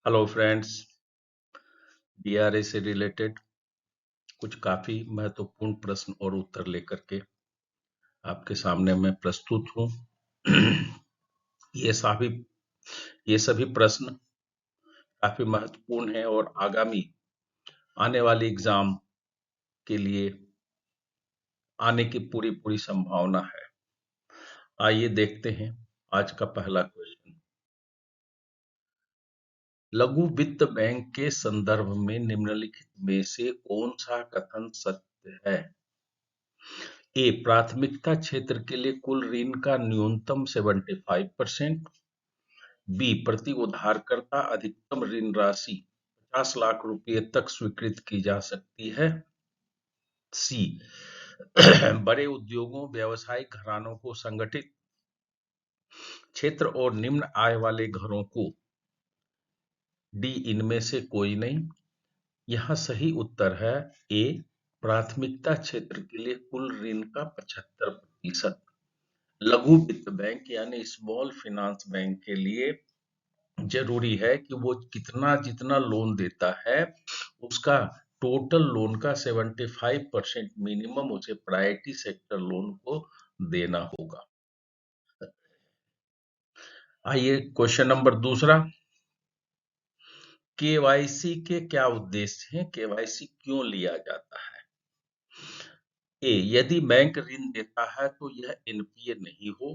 Hello friends, DRA से related कुछ काफी महत्वपूर्ण प्रश्न और उत्तर लेकर के आपके सामने मैं प्रस्तुत हूँ। ये सभी ये सभी प्रश्न काफी महत्वपूर्ण हैं और आगामी आने वाले एग्जाम के लिए आने की पूरी पूरी संभावना है। आइए देखते हैं आज का पहला क्वेश्चन। लघु वित्त बैंक के संदर्भ में निम्नलिखित में से कौन सा कथन सत्य है? ए, प्राथमिकता क्षेत्र के लिए कुल ऋण का न्यूनतम 75%। बी, प्रति उधारकर्ता अधिकतम ऋण राशि 50 लाख रुपए तक स्वीकृत की जा सकती है। सी, बड़े उद्योगों व्यवसायिक घरानों को संगठित क्षेत्र और निम्न आय वाले घरों को। डी, इनमें से कोई नहीं। यहाँ सही उत्तर है ए, प्राथमिकता क्षेत्र के लिए कुल ऋण का 75%। लघु वित्त बैंक यानी स्मॉल फाइनेंस बैंक के लिए जरूरी है कि वो कितना जितना लोन देता है उसका टोटल लोन का 75% मिनिमम उसे प्रायोरिटी सेक्टर लोन को देना होगा। आइए क्वेश्चन नंबर दूसरा। केवाईसी के क्या उद्देश्य हैं? केवाईसी क्यों लिया जाता है? ए, यदि बैंक ऋण देता है तो यह एनपीए नहीं हो।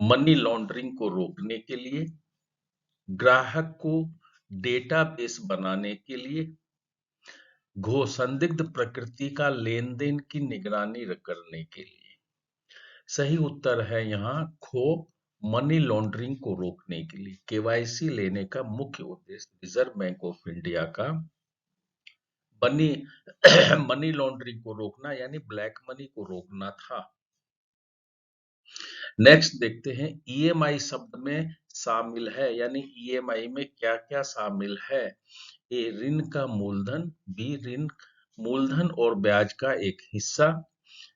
मनी लॉन्ड्रिंग को रोकने के लिए, ग्राहक को डेटाबेस बनाने के लिए, संदिग्ध प्रकृति का लेन-देन की निगरानी करने के लिए। सही उत्तर है यहाँ खो, मनी लॉन्ड्रिंग को रोकने के लिए। केवाईसी लेने का मुख्य उद्देश्य रिजर्व बैंक ऑफ इंडिया का मनी मनी लॉन्ड्रिंग को रोकना यानी ब्लैक मनी को रोकना था। नेक्स्ट देखते हैं, ईएमआई शब्द में शामिल है यानी ईएमआई में क्या क्या शामिल है? ए, ऋण का मूलधन। बी, ऋण मूलधन और ब्याज का एक हिस्सा।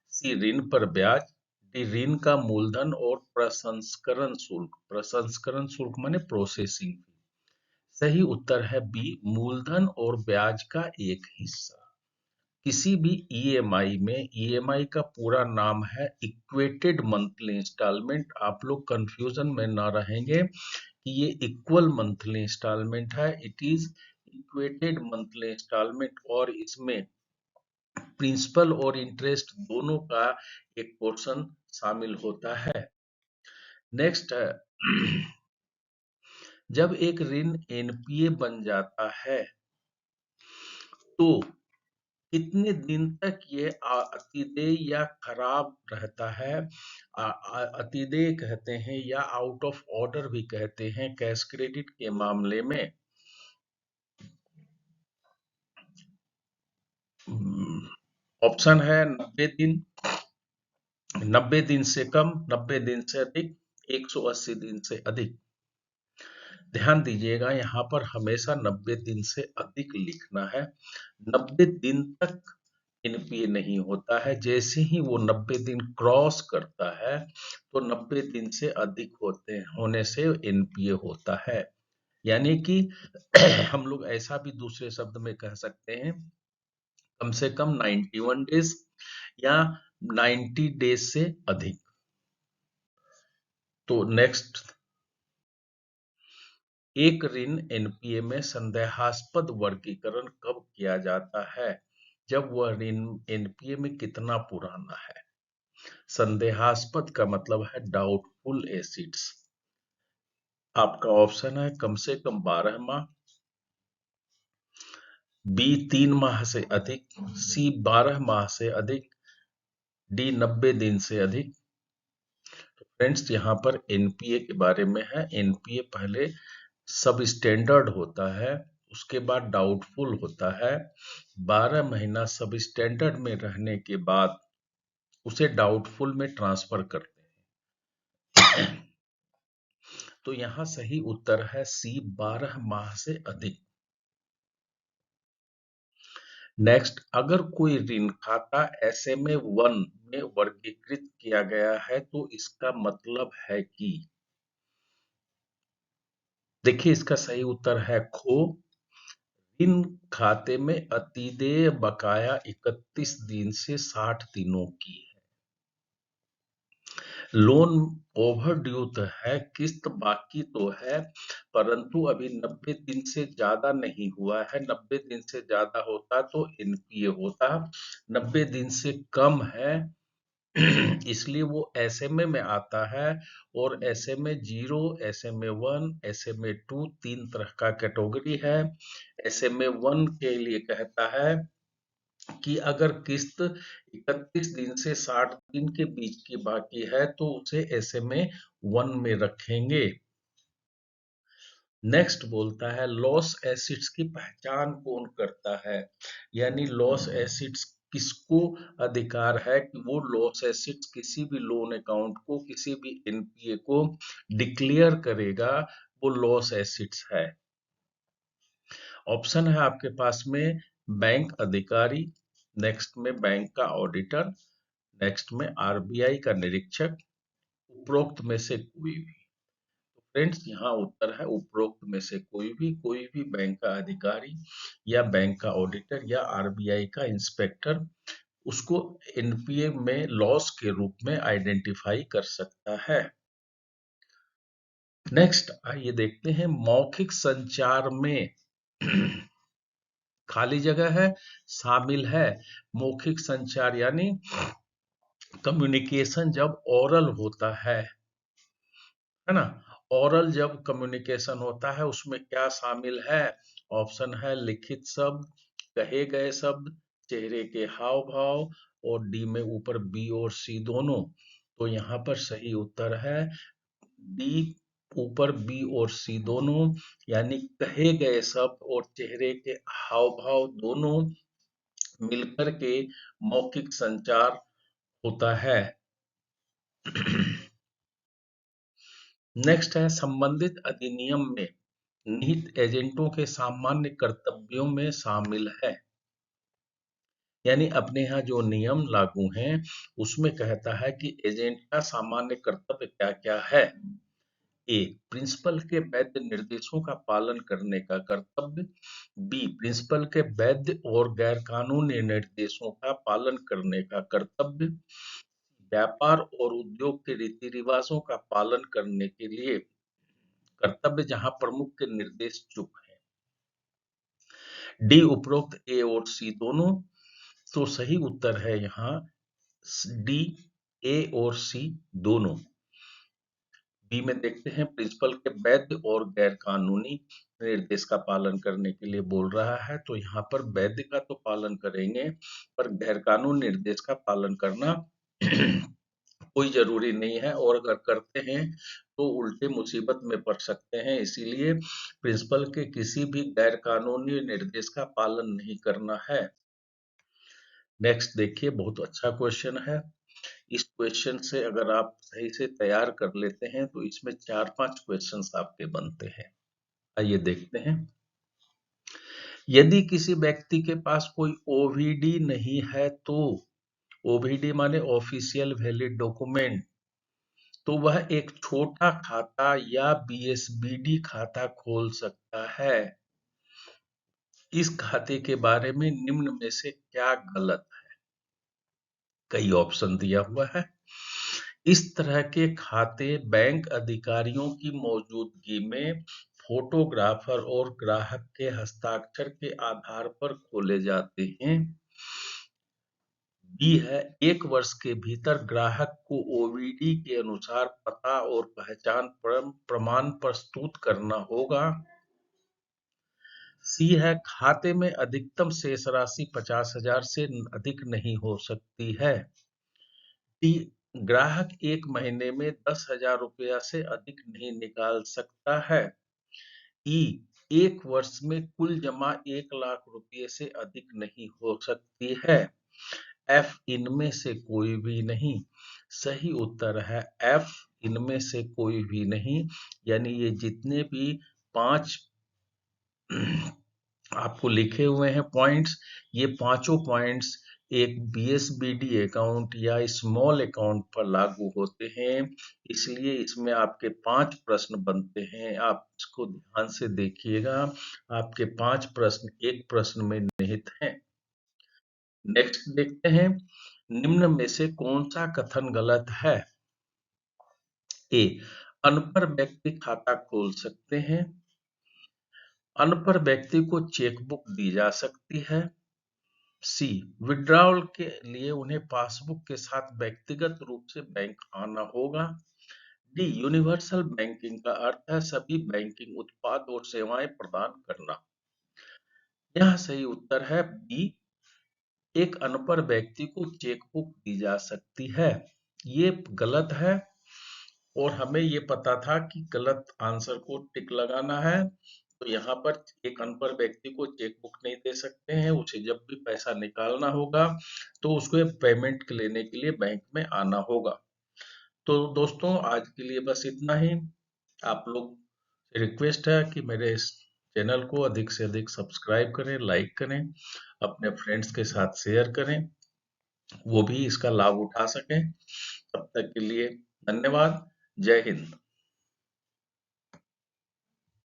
सी, ऋण पर ब्याज। डी, ऋण का मूलधन और प्रसंस्करण शुल्क। प्रसंस्करण शुल्क माने प्रोसेसिंग फी। सही उत्तर है बी, मूलधन और ब्याज का एक हिस्सा। किसी भी ईएमआई में ईएमआई का पूरा नाम है इक्वेटेड मंथली इंस्टॉलमेंट। आप लोग कंफ्यूजन में ना रहेंगे कि ये इक्वल मंथली इंस्टॉलमेंट है। It is equated monthly instalment और इसमें प्रिंसिपल और इंटरेस्ट दोनों का एक पोर्शन शामिल होता है। नेक्स्ट है, जब एक ऋण एनपीए बन जाता है तो कितने दिन तक ये अतिदेय या खराब रहता है? अतिदेय कहते हैं या आउट ऑफ ऑर्डर भी कहते हैं कैश क्रेडिट के मामले में। ऑप्शन है 90 दिन, 90 दिन से कम, 90 दिन से अधिक, 180 दिन से अधिक। ध्यान दीजिएगा यहाँ पर हमेशा 90 दिन से अधिक लिखना है। 90 दिन तक एनपीए नहीं होता है। जैसे ही वो 90 दिन क्रॉस करता है तो 90 दिन से अधिक होने से एनपीए होता है। यानी कि हम लोग ऐसा भी दूसरे शब्द में कह सकते हैं कम से कम 91 डेज या 90 डेज से अधिक। तो नेक्स्ट, एक ऋण एनपीए में संदेहास्पद वर्गीकरण कब किया जाता है? जब वह ऋण एनपीए में कितना पुराना है। संदेहास्पद का मतलब है डाउटफुल एसिड्स। आपका ऑप्शन है कम से कम 12 माह, बी 3 माह से अधिक, सी 12 माह से अधिक, डी 90 दिन से अधिक। तो फ्रेंड्स यहाँ पर एनपीए के बारे में है। एनपीए पहले सब स्टैंडर्ड होता है, उसके बाद डाउटफुल होता है। 12 महीना सब स्टैंडर्ड में रहने के बाद उसे डाउटफुल में ट्रांसफर करते हैं। तो यहाँ सही उत्तर है सी, 12 माह से अधिक। नेक्स्ट, अगर कोई ऋण खाता एसएमए 1 में वर्गीकृत किया गया है तो इसका मतलब है कि देखिए इसका सही उत्तर है खो। ऋण खाते में अतिदेय बकाया 31 दिन से 60 दिनों की है। लोन ओवर ड्यू तो है, किस्त बाकी तो है, परंतु अभी 90 दिन से ज्यादा नहीं हुआ है। 90 दिन से ज्यादा होता तो एनपीए होता, 90 दिन से कम है इसलिए वो एसएमए में आता है। और एसएमए 0, एसएमए 1, एसएमए 2 तीन तरह का कैटेगरी है। एसएमए 1 के लिए कहता है कि अगर किस्त 31 दिन से 60 दिन के बीच की बाकी है तो उसे एसएमए 1 में रखेंगे। नेक्स्ट बोलता है लॉस एसिड्स की पहचान कौन करता है, यानी लॉस एसिड्स किसको अधिकार है कि वो लॉस एसिड्स किसी भी लोन अकाउंट को, किसी भी एनपीए को डिक्लेयर करेगा, वो लॉस एसिड्स है। ऑप्शन है आपके पास में बैंक अधिकारी, नेक्स्ट में बैंक का ऑडिटर, नेक्स्ट में आरबीआई का निरीक्षक, उपरोक्त में से कोई भी। तो फ्रेंड्स यहाँ उत्तर है उपरोक्त में से कोई भी बैंक का अधिकारी या बैंक का ऑडिटर या आरबीआई का इंस्पेक्टर उसको एनपीए में लॉस के रूप में आइडेंटिफाई कर सकता है। नेक्स्ट आइए देखते हैं मौखिक संचार में खाली जगह है शामिल है। मौखिक संचार यानी कम्युनिकेशन जब ओरल होता है ना। ओरल जब कम्युनिकेशन होता है उसमें क्या शामिल है। ऑप्शन है लिखित शब्द, कहे गए शब्द, चेहरे के हाव भाव, और डी में ऊपर बी और सी दोनों। तो यहाँ पर सही उत्तर है डी, ऊपर बी और सी दोनों, यानी कहे गए शब्द और चेहरे के हाव भाव दोनों मिलकर के मौखिक संचार होता है। नेक्स्ट है संबंधित अधिनियम में निहित एजेंटों के सामान्य कर्तव्यों में शामिल है, यानी अपने यहाँ जो नियम लागू हैं उसमें कहता है कि एजेंट का सामान्य कर्तव्य क्या क्या है। ए, प्रिंसिपल के वैध निर्देशों का पालन करने का कर्तव्य। बी, प्रिंसिपल के वैध और गैर कानूनी निर्देशों का पालन करने का कर्तव्य। व्यापार और उद्योग के रीति रिवाजों का पालन करने के लिए कर्तव्य जहां प्रमुख के निर्देश चुप है। डी, उपरोक्त ए और सी दोनों। तो सही उत्तर है यहाँ डी, ए और सी दोनों। बी में देखते हैं प्रिंसिपल के वैध और गैर कानूनी निर्देश का पालन करने के लिए बोल रहा है, तो यहाँ पर वैध का तो पालन करेंगे पर गैर कानूनी निर्देश का पालन करना कोई जरूरी नहीं है, और अगर करते हैं तो उल्टे मुसीबत में पड़ सकते हैं। इसीलिए प्रिंसिपल के किसी भी गैर कानूनी निर्देश का पालन नहीं करना है। नेक्स्ट देखिए बहुत अच्छा क्वेश्चन है। इस क्वेश्चन से अगर आप सही से तैयार कर लेते हैं तो इसमें 4-5 क्वेश्चंस आपके बनते हैं। आइए देखते हैं। यदि किसी व्यक्ति के पास कोई ओवीडी नहीं है तो ओवीडी माने ऑफिशियल वैलिड डॉक्यूमेंट, तो वह एक छोटा खाता या बीएसबीडी खाता खोल सकता है। इस खाते के बारे में निम्न में से क्या गलत है। कई ऑप्शन दिया हुआ है। इस तरह के खाते बैंक अधिकारियों की मौजूदगी में फोटोग्राफर और ग्राहक के हस्ताक्षर के आधार पर खोले जाते हैं। बी है 1 वर्ष के भीतर ग्राहक को ओवीडी के अनुसार पता और पहचान प्रमाण प्रस्तुत करना होगा। सी है खाते में अधिकतम शेष राशि 50,000 से अधिक नहीं हो सकती है। डी, ग्राहक 1 महीने में 10,000 रुपया से अधिक नहीं निकाल सकता है। ई, 1 वर्ष में कुल जमा 1 लाख रुपये से अधिक नहीं हो सकती है। एफ, इनमें से कोई भी नहीं। सही उत्तर है एफ, इनमें से कोई भी नहीं, यानी ये जितने भी 5 आपको लिखे हुए हैं पॉइंट्स, ये पांचों पॉइंट्स एक बीएसबीडी अकाउंट या स्मॉल अकाउंट पर लागू होते हैं। इसलिए इसमें आपके 5 प्रश्न बनते हैं। आप इसको ध्यान से देखिएगा। आपके 5 प्रश्न एक प्रश्न में निहित हैं। नेक्स्ट देखते हैं, निम्न में से कौन सा कथन गलत है? ए, अनपढ़ व्यक्ति खाता खोल सकते हैं। अनपढ़ व्यक्ति को चेकबुक दी जा सकती है। सी, विड्रॉल के लिए उन्हें पासबुक के साथ व्यक्तिगत रूप से बैंक आना होगा। डी, यूनिवर्सल बैंकिंग का अर्थ है सभी बैंकिंग उत्पाद और सेवाएं प्रदान करना। यह सही उत्तर है बी, एक अनपढ़ व्यक्ति को चेकबुक दी जा सकती है। ये गलत है और हमें ये पता था कि गलत आंसर को टिक लगाना है। तो यहाँ पर एक अनपढ़ व्यक्ति को चेकबुक नहीं दे सकते हैं। उसे जब भी पैसा निकालना होगा तो उसको पेमेंट लेने के लिए बैंक में आना होगा। तो दोस्तों आज के लिए बस इतना ही। आप लोग से रिक्वेस्ट है कि मेरे इस चैनल को अधिक से अधिक सब्सक्राइब करें, लाइक करें, अपने फ्रेंड्स के साथ शेयर करें, वो भी इसका लाभ उठा सकें। तब तक के लिए धन्यवाद। जय हिंद।